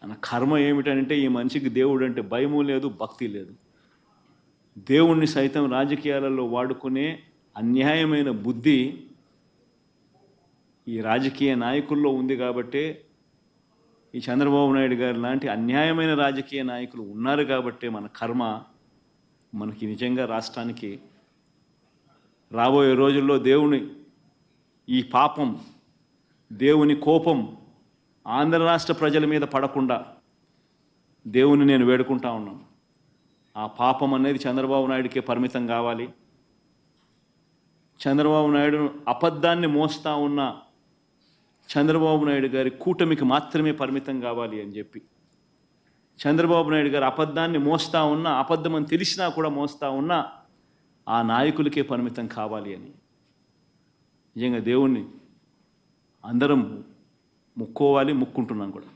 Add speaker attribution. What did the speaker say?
Speaker 1: మన కర్మ ఏమిటంటే ఈ మనిషికి దేవుడు అంటే భయము లేదు, భక్తి లేదు. దేవుణ్ణి సైతం రాజకీయాలలో వాడుకునే అన్యాయమైన బుద్ధి ఈ రాజకీయ నాయకుల్లో ఉంది. కాబట్టే ఈ చంద్రబాబు నాయుడు గారు లాంటి అన్యాయమైన రాజకీయ నాయకులు ఉన్నారు. కాబట్టే మన కర్మ మనకి నిజంగా రాష్ట్రానికి రాబోయే రోజుల్లో దేవుని ఈ పాపం, దేవుని కోపం ఆంధ్ర రాష్ట్ర ప్రజల మీద పడకుండా దేవుని నేను వేడుకుంటా ఉన్నాను. ఆ పాపం అనేది చంద్రబాబు నాయుడికే పరిమితం కావాలి. చంద్రబాబు నాయుడు అబద్ధాన్ని మోస్తా ఉన్న చంద్రబాబు నాయుడు గారి కూటమికి మాత్రమే పరిమితం కావాలి అని చెప్పి, చంద్రబాబు నాయుడు గారు అబద్ధాన్ని మోస్తా ఉన్నా, అబద్ధం అని తెలిసినా కూడా మోస్తా ఉన్నా ఆ నాయకులకే పరిమితం కావాలి అని నిజంగా దేవుణ్ణి అందరం ముక్కోవాలి, ముక్కుంటున్నాం కూడా.